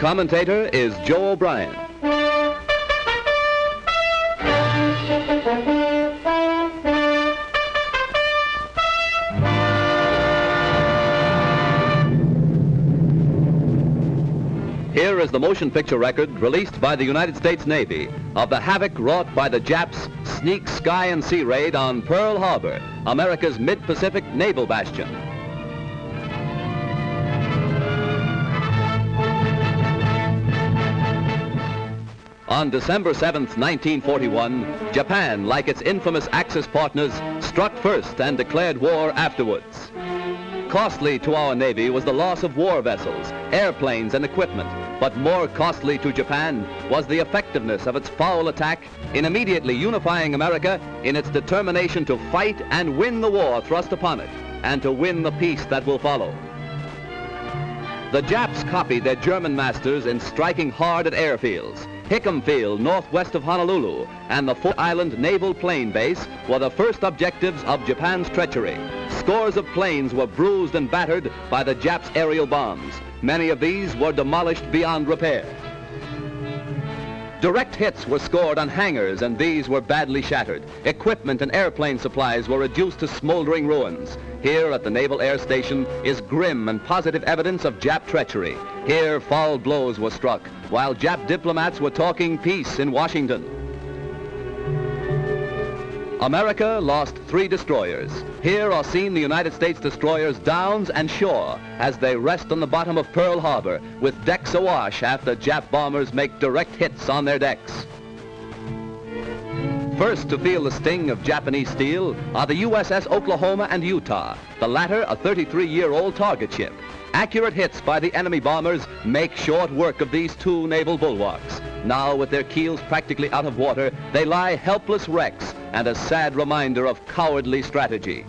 commentator is Joe O'Brien. Here is the motion picture record released by the United States Navy of the havoc wrought by the Japs' sneak sky and sea raid on Pearl Harbor, America's mid-Pacific naval bastion. On December 7th, 1941, Japan, like its infamous Axis partners, struck first and declared war afterwards. Costly to our Navy was the loss of war vessels, airplanes, and equipment, but more costly to Japan was the effectiveness of its foul attack in immediately unifying America in its determination to fight and win the war thrust upon it, and to win the peace that will follow. The Japs copied their German masters in striking hard at airfields. Hickam Field, northwest of Honolulu, and the Fort Island Naval Plane Base were the first objectives of Japan's treachery. Scores of planes were bruised and battered by the Japs' aerial bombs. Many of these were demolished beyond repair. Direct hits were scored on hangars, and these were badly shattered. Equipment and airplane supplies were reduced to smoldering ruins. Here at the Naval Air Station is grim and positive evidence of Jap treachery. Here foul blows were struck, while Jap diplomats were talking peace in Washington. America lost 3 destroyers. Here are seen the United States destroyers Downs and Shaw as they rest on the bottom of Pearl Harbor with decks awash after Jap bombers make direct hits on their decks. First to feel the sting of Japanese steel are the USS Oklahoma and Utah, the latter a 33-year-old target ship. Accurate hits by the enemy bombers make short work of these 2 naval bulwarks. Now, with their keels practically out of water, they lie helpless wrecks and a sad reminder of cowardly strategy.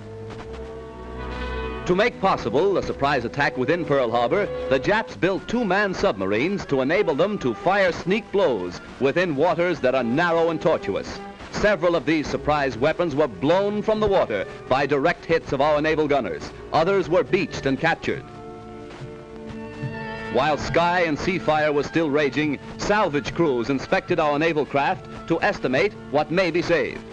To make possible a surprise attack within Pearl Harbor, the Japs built 2-man submarines to enable them to fire sneak blows within waters that are narrow and tortuous. Several of these surprise weapons were blown from the water by direct hits of our naval gunners. Others were beached and captured. While sky and sea fire was still raging, salvage crews inspected our naval craft to estimate what may be saved.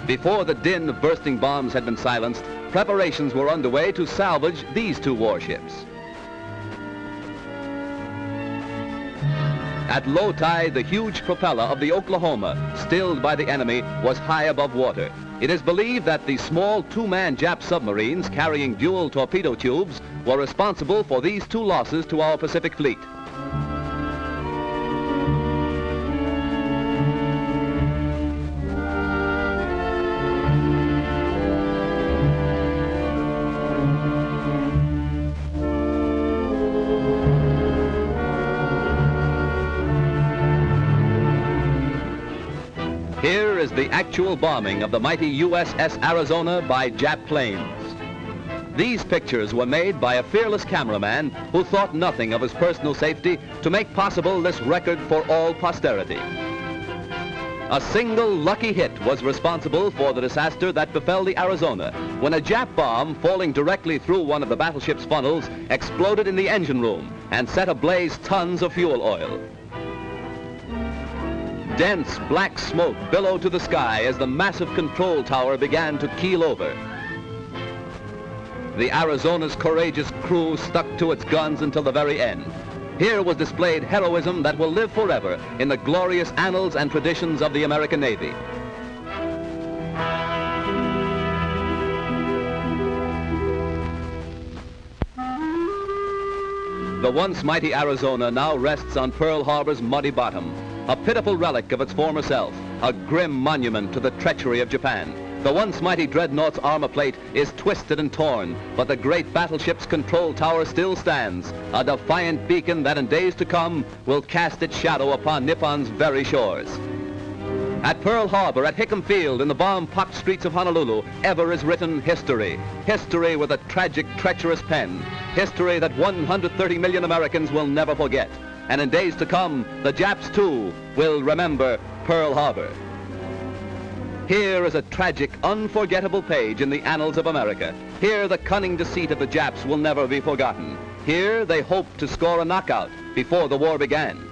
Before the din of bursting bombs had been silenced, preparations were underway to salvage these 2 warships. At low tide, the huge propeller of the Oklahoma, stilled by the enemy, was high above water. It is believed that the small 2-man Jap submarines carrying dual torpedo tubes were responsible for these 2 losses to our Pacific Fleet. Here is the actual bombing of the mighty USS Arizona by Jap planes. These pictures were made by a fearless cameraman who thought nothing of his personal safety to make possible this record for all posterity. A single lucky hit was responsible for the disaster that befell the Arizona when a Jap bomb falling directly through one of the battleship's funnels exploded in the engine room and set ablaze tons of fuel oil. Dense black smoke billowed to the sky as the massive control tower began to keel over. The Arizona's courageous crew stuck to its guns until the very end. Here was displayed heroism that will live forever in the glorious annals and traditions of the American Navy. The once mighty Arizona now rests on Pearl Harbor's muddy bottom, a pitiful relic of its former self, a grim monument to the treachery of Japan. The once mighty dreadnought's armor plate is twisted and torn, but the great battleship's control tower still stands, a defiant beacon that in days to come will cast its shadow upon Nippon's very shores. At Pearl Harbor, at Hickam Field, in the bomb-pocked streets of Honolulu, ever is written history. History with a tragic, treacherous pen. History that 130 million Americans will never forget. And in days to come, the Japs, too, will remember Pearl Harbor. Here is a tragic, unforgettable page in the annals of America. Here, the cunning deceit of the Japs will never be forgotten. Here, they hoped to score a knockout before the war began.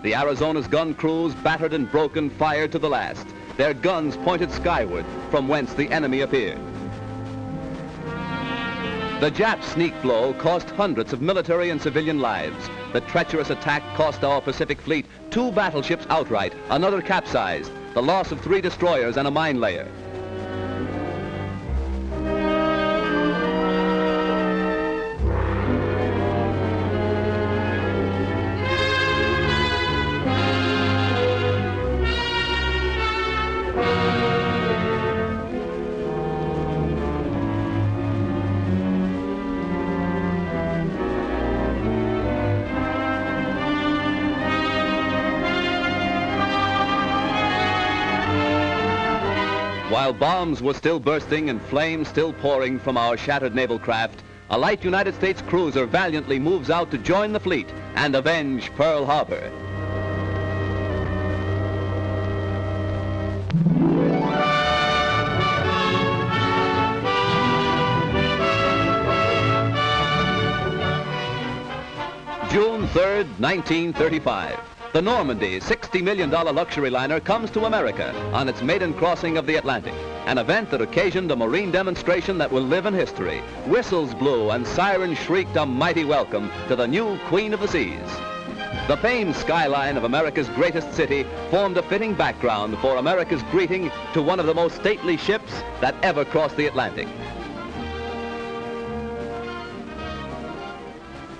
The Arizona's gun crews, battered and broken, fired to the last, their guns pointed skyward from whence the enemy appeared. The Jap sneak blow cost hundreds of military and civilian lives. The treacherous attack cost our Pacific Fleet 2 battleships outright, another capsized, the loss of 3 destroyers and a mine layer. While bombs were still bursting and flames still pouring from our shattered naval craft, a light United States cruiser valiantly moves out to join the fleet and avenge Pearl Harbor. June 3rd, 1935. The Normandy, $60 million luxury liner, comes to America on its maiden crossing of the Atlantic, an event that occasioned a marine demonstration that will live in history. Whistles blew and sirens shrieked a mighty welcome to the new Queen of the Seas. The famed skyline of America's greatest city formed a fitting background for America's greeting to one of the most stately ships that ever crossed the Atlantic.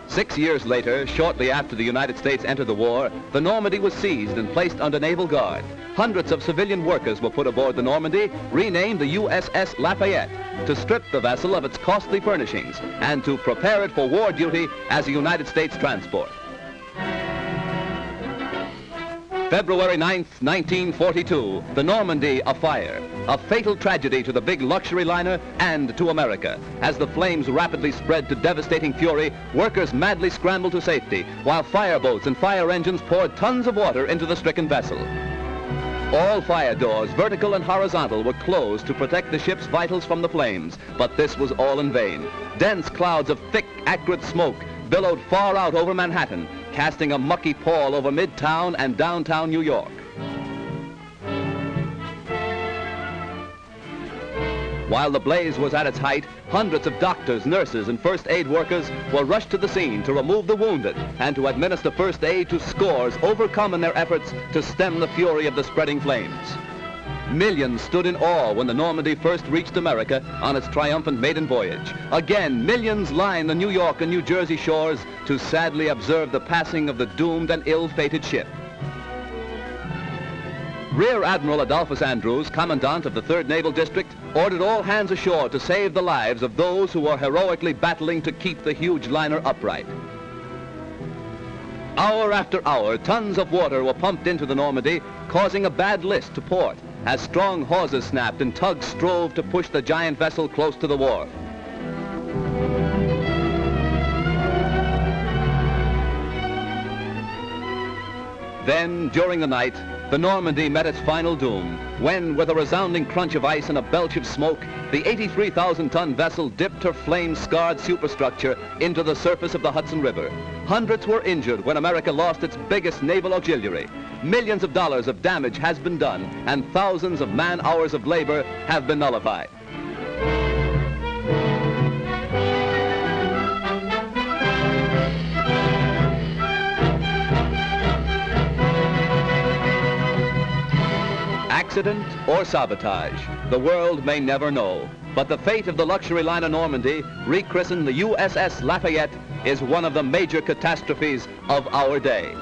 6 years later, shortly after the United States entered the war, the Normandy was seized and placed under naval guard. Hundreds of civilian workers were put aboard the Normandy, renamed the USS Lafayette, to strip the vessel of its costly furnishings and to prepare it for war duty as a United States transport. February 9th, 1942, the Normandy afire. A fatal tragedy to the big luxury liner and to America. As the flames rapidly spread to devastating fury, workers madly scrambled to safety, while fireboats and fire engines poured tons of water into the stricken vessel. All fire doors, vertical and horizontal, were closed to protect the ship's vitals from the flames, but this was all in vain. Dense clouds of thick, acrid smoke billowed far out over Manhattan, casting a mucky pall over Midtown and downtown New York. While the blaze was at its height, hundreds of doctors, nurses, and first aid workers were rushed to the scene to remove the wounded and to administer first aid to scores overcome in their efforts to stem the fury of the spreading flames. Millions stood in awe when the Normandy first reached America on its triumphant maiden voyage. Again, millions line the New York and New Jersey shores to sadly observe the passing of the doomed and ill-fated ship. Rear Admiral Adolphus Andrews, Commandant of the 3rd Naval District, ordered all hands ashore to save the lives of those who were heroically battling to keep the huge liner upright. Hour after hour, tons of water were pumped into the Normandy, causing a bad list to port, as strong hawsers snapped and tugs strove to push the giant vessel close to the wharf. Then, during the night, the Normandy met its final doom, when, with a resounding crunch of ice and a belch of smoke, the 83,000-ton vessel dipped her flame-scarred superstructure into the surface of the Hudson River. Hundreds were injured when America lost its biggest naval auxiliary. Millions of dollars of damage has been done, and thousands of man-hours of labor have been nullified. Accident or sabotage, the world may never know. But the fate of the luxury liner Normandy, rechristened the USS Lafayette, is one of the major catastrophes of our day.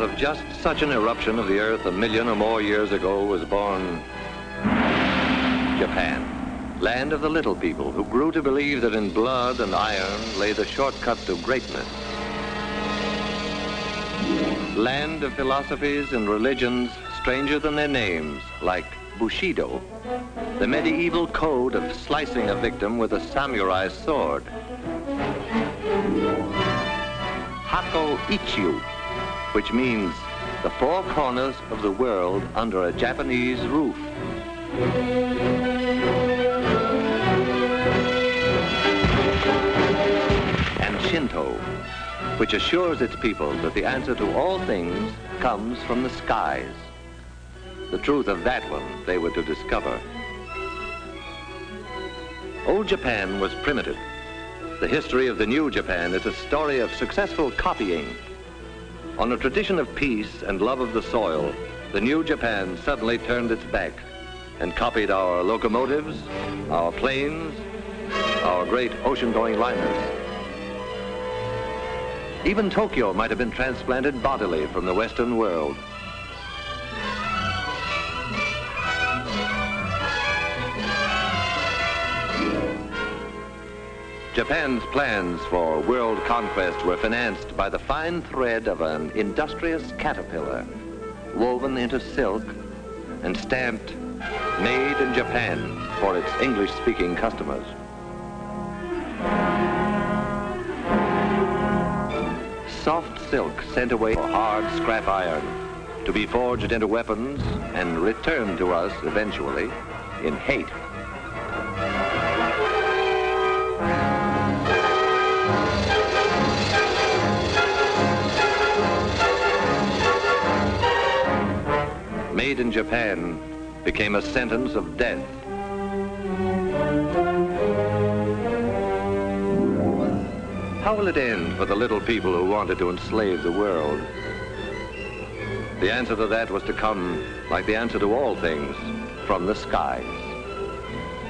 of just such an eruption of the earth 1 million or more years ago was born Japan, land of the little people who grew to believe that in blood and iron lay the shortcut to greatness. Land of philosophies and religions stranger than their names, like Bushido, the medieval code of slicing a victim with a samurai sword. Hako Ichiu, which means the four corners of the world under a Japanese roof. And Shinto, which assures its people that the answer to all things comes from the skies. The truth of that one they were to discover. Old Japan was primitive. The history of the new Japan is a story of successful copying. On a tradition of peace and love of the soil, the new Japan suddenly turned its back and copied our locomotives, our planes, our great ocean-going liners. Even Tokyo might have been transplanted bodily from the Western world. Japan's plans for world conquest were financed by the fine thread of an industrious caterpillar, woven into silk and stamped "Made in Japan" for its English-speaking customers. Soft silk sent away for hard scrap iron to be forged into weapons and returned to us eventually in hate. Made in Japan became a sentence of death. How will it end for the little people who wanted to enslave the world? The answer to that was to come, like the answer to all things, from the skies.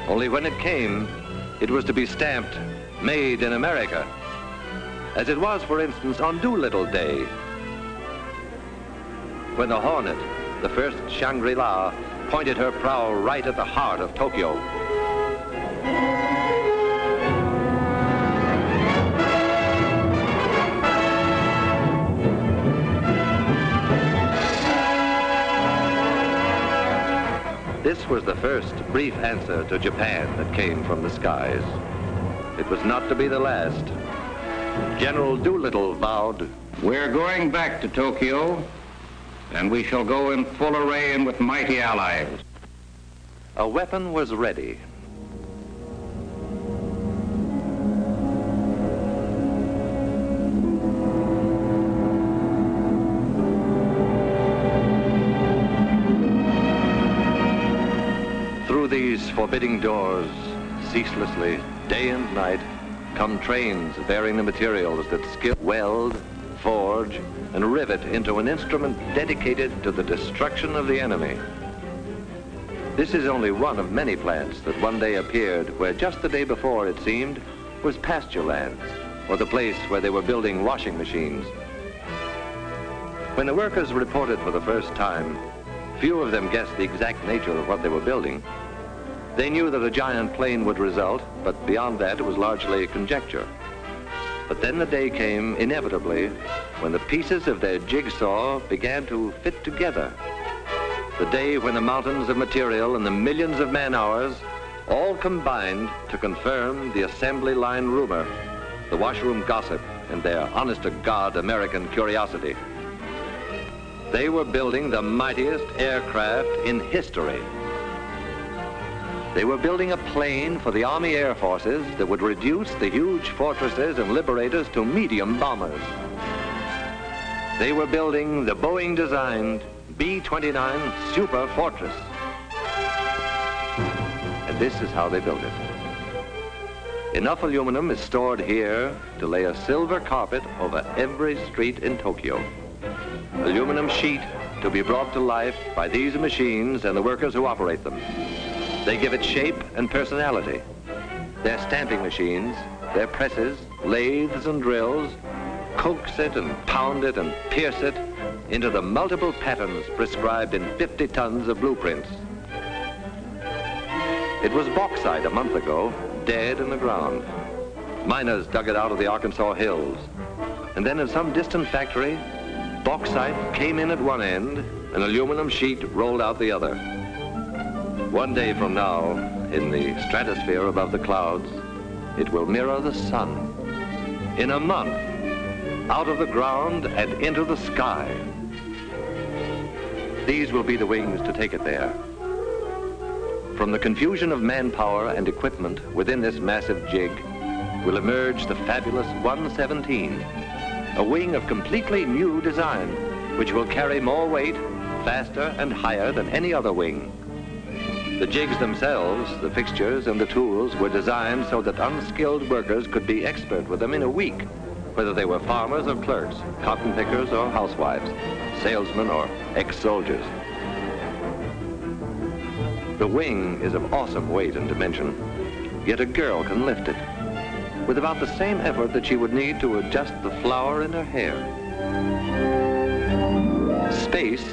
Only when it came, it was to be stamped, "Made in America," as it was, for instance, on Doolittle Day, when the Hornet, the first Shangri-La, pointed her prow right at the heart of Tokyo. This was the first brief answer to Japan that came from the skies. It was not to be the last. General Doolittle vowed, "We're going back to Tokyo, and we shall go in full array and with mighty allies." A weapon was ready. Through these forbidding doors, ceaselessly, day and night, come trains bearing the materials that skill weld, forge, and rivet into an instrument dedicated to the destruction of the enemy. This is only one of many plants that one day appeared where just the day before, it seemed, was pasture land, or the place where they were building washing machines. When the workers reported for the first time, few of them guessed the exact nature of what they were building. They knew that a giant plane would result, but beyond that, it was largely conjecture. But then the day came, inevitably, when the pieces of their jigsaw began to fit together. The day when the mountains of material and the millions of man-hours all combined to confirm the assembly line rumor, the washroom gossip, and their honest-to-God American curiosity. They were building the mightiest aircraft in history. They were building a plane for the Army Air Forces that would reduce the huge Fortresses and Liberators to medium bombers. They were building the Boeing-designed B-29 Superfortress. And this is how they built it. Enough aluminum is stored here to lay a silver carpet over every street in Tokyo. Aluminum sheet to be brought to life by these machines and the workers who operate them. They give it shape and personality. Their stamping machines, their presses, lathes and drills, coax it and pound it and pierce it into the multiple patterns prescribed in 50 tons of blueprints. It was bauxite a month ago, dead in the ground. Miners dug it out of the Arkansas hills. And then in some distant factory, bauxite came in at one end, an aluminum sheet rolled out the other. One day from now, in the stratosphere above the clouds, it will mirror the sun. In a month, out of the ground and into the sky. These will be the wings to take it there. From the confusion of manpower and equipment within this massive jig will emerge the fabulous 117, a wing of completely new design, which will carry more weight, faster and higher than any other wing. The jigs themselves, the fixtures and the tools were designed so that unskilled workers could be expert with them in a week, whether they were farmers or clerks, cotton pickers or housewives, salesmen or ex-soldiers. The wing is of awesome weight and dimension, yet a girl can lift it with about the same effort that she would need to adjust the flower in her hair. Space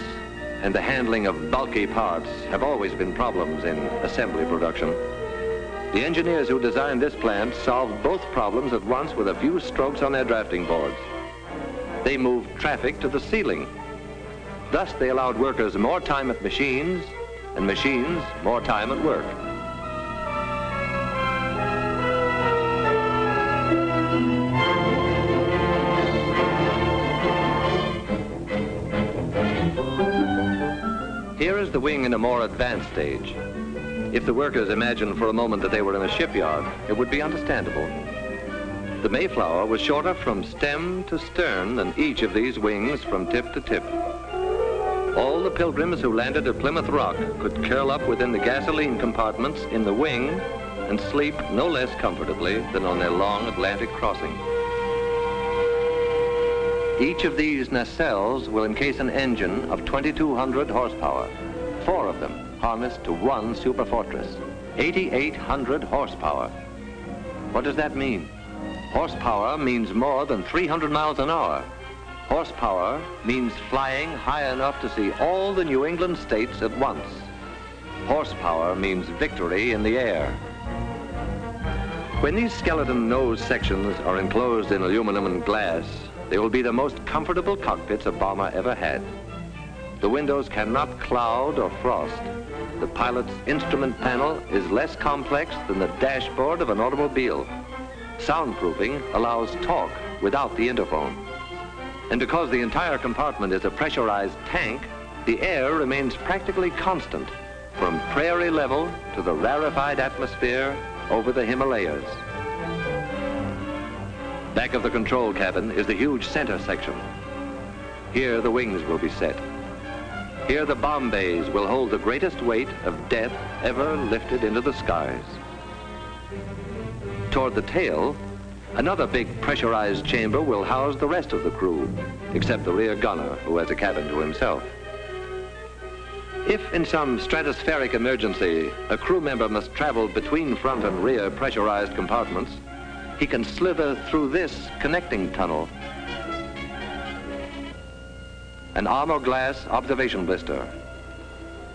and the handling of bulky parts have always been problems in assembly production. The engineers who designed this plant solved both problems at once with a few strokes on their drafting boards. They moved traffic to the ceiling. Thus, they allowed workers more time at machines and machines more time at work. Here is the wing in a more advanced stage. If the workers imagined for a moment that they were in a shipyard, it would be understandable. The Mayflower was shorter from stem to stern than each of these wings from tip to tip. All the pilgrims who landed at Plymouth Rock could curl up within the gasoline compartments in the wing and sleep no less comfortably than on their long Atlantic crossing. Each of these nacelles will encase an engine of 2,200 horsepower, 4 of them harnessed to one Superfortress, 8,800 horsepower. What does that mean? Horsepower means more than 300 miles an hour. Horsepower means flying high enough to see all the New England states at once. Horsepower means victory in the air. When these skeleton nose sections are enclosed in aluminum and glass, they will be the most comfortable cockpits a bomber ever had. The windows cannot cloud or frost. The pilot's instrument panel is less complex than the dashboard of an automobile. Soundproofing allows talk without the interphone. And because the entire compartment is a pressurized tank, the air remains practically constant from prairie level to the rarefied atmosphere over the Himalayas. Back of the control cabin is the huge center section. Here the wings will be set. Here the bomb bays will hold the greatest weight of death ever lifted into the skies. Toward the tail, another big pressurized chamber will house the rest of the crew, except the rear gunner, who has a cabin to himself. If in some stratospheric emergency, a crew member must travel between front and rear pressurized compartments, he can slither through this connecting tunnel. An armor glass observation blister.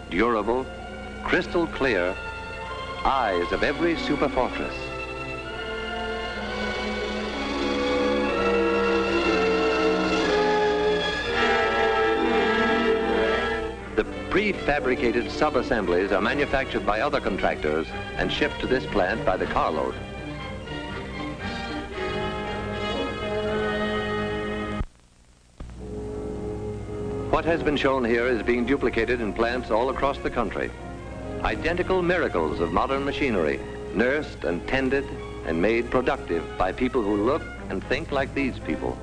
Durable, crystal clear, eyes of every Superfortress. The prefabricated sub-assemblies are manufactured by other contractors and shipped to this plant by the carload. What has been shown here is being duplicated in plants all across the country. Identical miracles of modern machinery, nursed and tended and made productive by people who look and think like these people.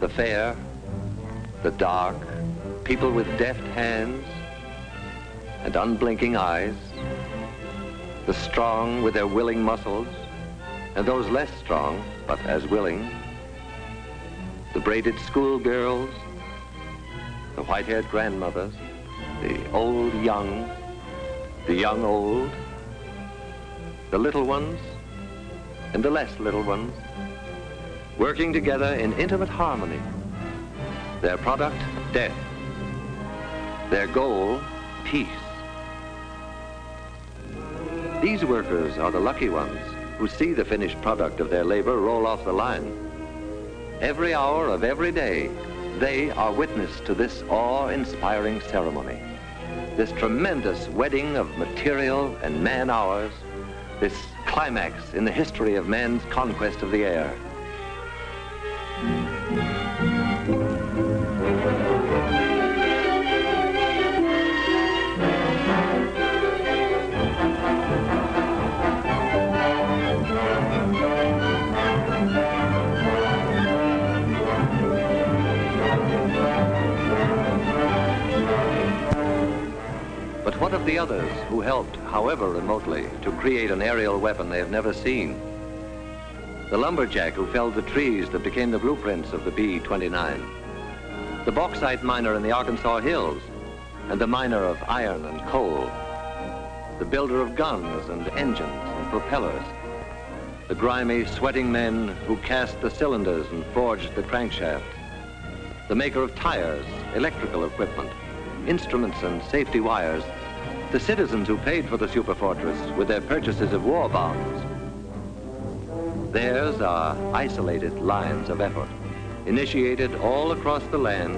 The fair, the dark, people with deft hands and unblinking eyes, the strong with their willing muscles, and those less strong but as willing, the braided schoolgirls, the white-haired grandmothers, the old young, the young old, the little ones and the less little ones, working together in intimate harmony. Their product, death. Their goal, peace. These workers are the lucky ones who see the finished product of their labor roll off the line. Every hour of every day, they are witness to this awe-inspiring ceremony, this tremendous wedding of material and man-hours, this climax in the history of man's conquest of the air. But what of the others who helped, however remotely, to create an aerial weapon they have never seen? The lumberjack who felled the trees that became the blueprints of the B-29, the bauxite miner in the Arkansas hills, and the miner of iron and coal, the builder of guns and engines and propellers, the grimy, sweating men who cast the cylinders and forged the crankshaft, the maker of tires, electrical equipment, instruments and safety wires, the citizens who paid for the Superfortress with their purchases of war bonds. Theirs are isolated lines of effort, initiated all across the land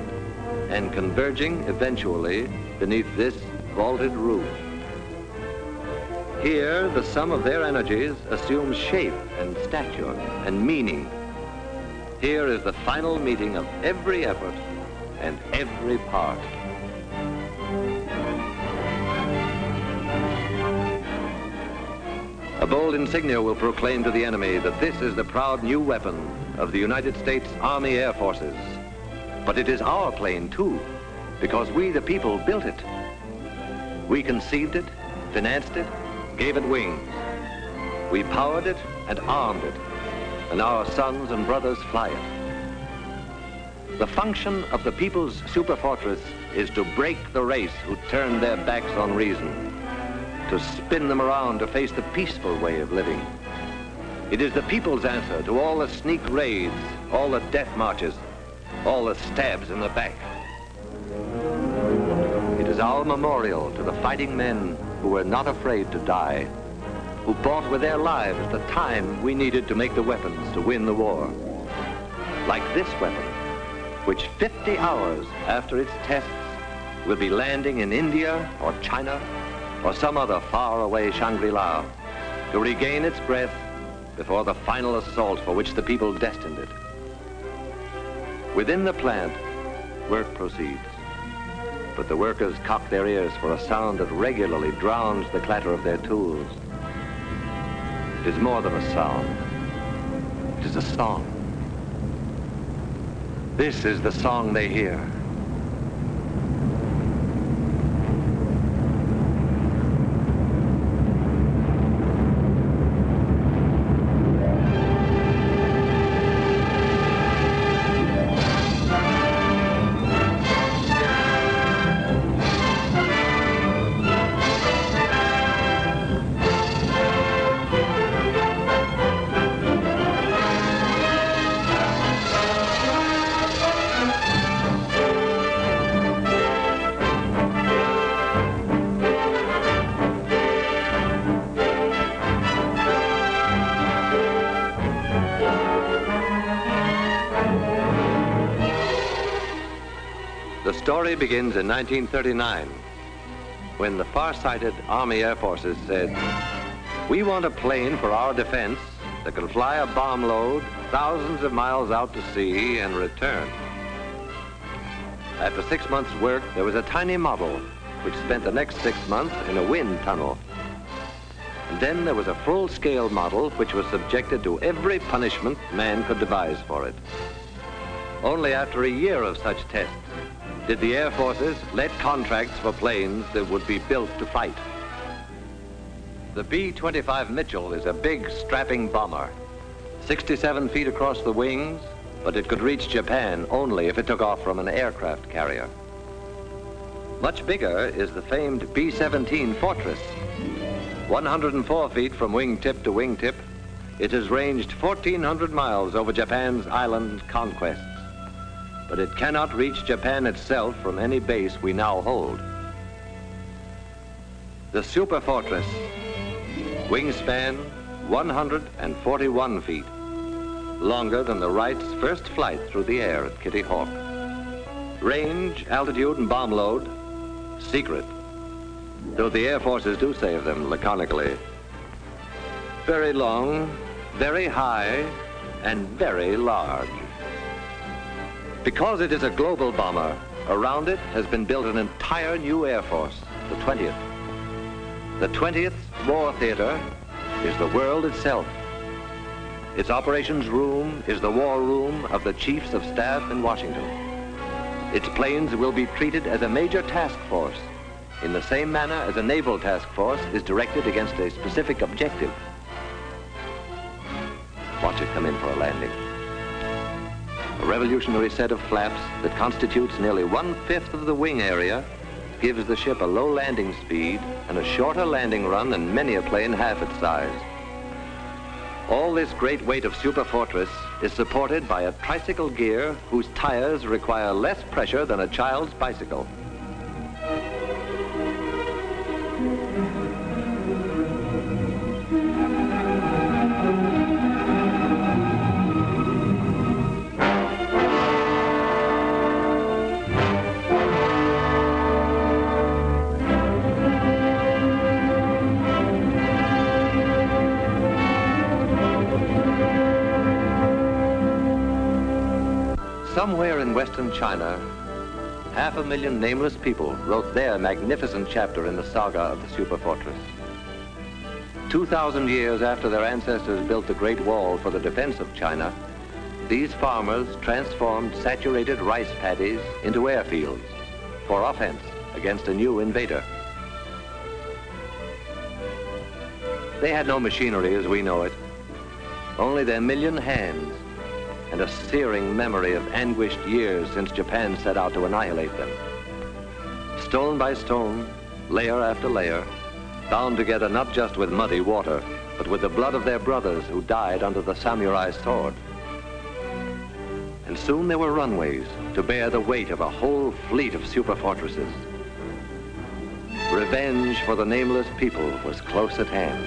and converging eventually beneath this vaulted roof. Here, the sum of their energies assumes shape and stature and meaning. Here is the final meeting of every effort and every part. A bold insignia will proclaim to the enemy that this is the proud new weapon of the United States Army Air Forces. But it is our plane, too, because we, the people, built it. We conceived it, financed it, gave it wings. We powered it and armed it, and our sons and brothers fly it. The function of the people's Superfortress is to break the race who turned their backs on reason, to spin them around to face the peaceful way of living. It is the people's answer to all the sneak raids, all the death marches, all the stabs in the back. It is our memorial to the fighting men who were not afraid to die, who bought with their lives the time we needed to make the weapons to win the war. Like this weapon, which 50 hours after its tests will be landing in India or China or some other faraway Shangri-La to regain its breath before the final assault for which the people destined it. Within the plant, work proceeds, but the workers cock their ears for a sound that regularly drowns the clatter of their tools. It is more than a sound. It is a song. This is the song they hear. The story begins in 1939, when the far-sighted Army Air Forces said, "We want a plane for our defense that can fly a bomb load thousands of miles out to sea and return." After 6 months' work, there was a tiny model which spent the next 6 months in a wind tunnel. And then there was a full-scale model which was subjected to every punishment man could devise for it. Only after a year of such tests did the Air Forces let contracts for planes that would be built to fight. The B-25 Mitchell is a big, strapping bomber, 67 feet across the wings, but it could reach Japan only if it took off from an aircraft carrier. Much bigger is the famed B-17 Fortress. 104 feet from wingtip to wingtip, it has ranged 1,400 miles over Japan's island conquests. but it cannot reach Japan itself from any base we now hold. The Superfortress, wingspan 141 feet, longer than the Wright's first flight through the air at Kitty Hawk. Range, altitude, and bomb load, secret, though the Air Forces do say of them laconically. Very long, very high, and very large. Because it is a global bomber, around it has been built an entire new Air Force, the 20th. The 20th War Theater is the world itself. Its operations room is the war room of the Chiefs of Staff in Washington. Its planes will be treated as a major task force, in the same manner as a naval task force is directed against a specific objective. Watch it come in for a landing. A revolutionary set of flaps that constitutes nearly 1/5 of the wing area gives the ship a low landing speed and a shorter landing run than many a plane half its size. All this great weight of Superfortress is supported by a tricycle gear whose tires require less pressure than a child's bicycle. Somewhere in Western China, 500,000 nameless people wrote their magnificent chapter in the saga of the Superfortress. 2,000 years after their ancestors built the Great Wall for the defense of China, these farmers transformed saturated rice paddies into airfields for offense against a new invader. They had no machinery as we know it, only their million hands and a searing memory of anguished years since Japan set out to annihilate them. Stone by stone, layer after layer, bound together not just with muddy water, but with the blood of their brothers who died under the samurai sword. And soon there were runways to bear the weight of a whole fleet of superfortresses. Revenge for the nameless people was close at hand.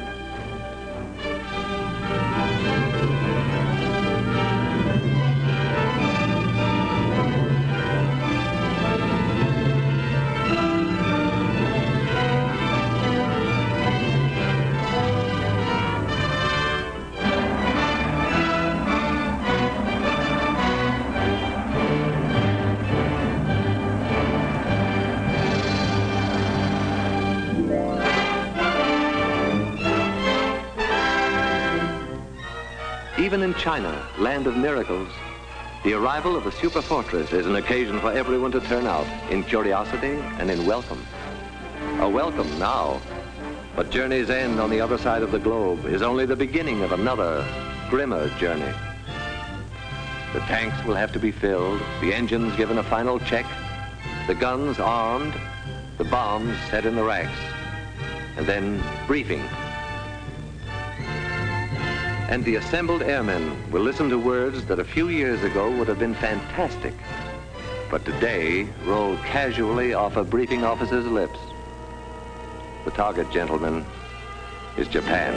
Even in China, land of miracles, the arrival of the Superfortress is an occasion for everyone to turn out in curiosity and in welcome. A welcome now, but journey's end on the other side of the globe is only the beginning of another, grimmer journey. The tanks will have to be filled, the engines given a final check, the guns armed, the bombs set in the racks, and then briefing. And the assembled airmen will listen to words that a few years ago would have been fantastic, but today roll casually off a briefing officer's lips. The target, gentlemen, is Japan.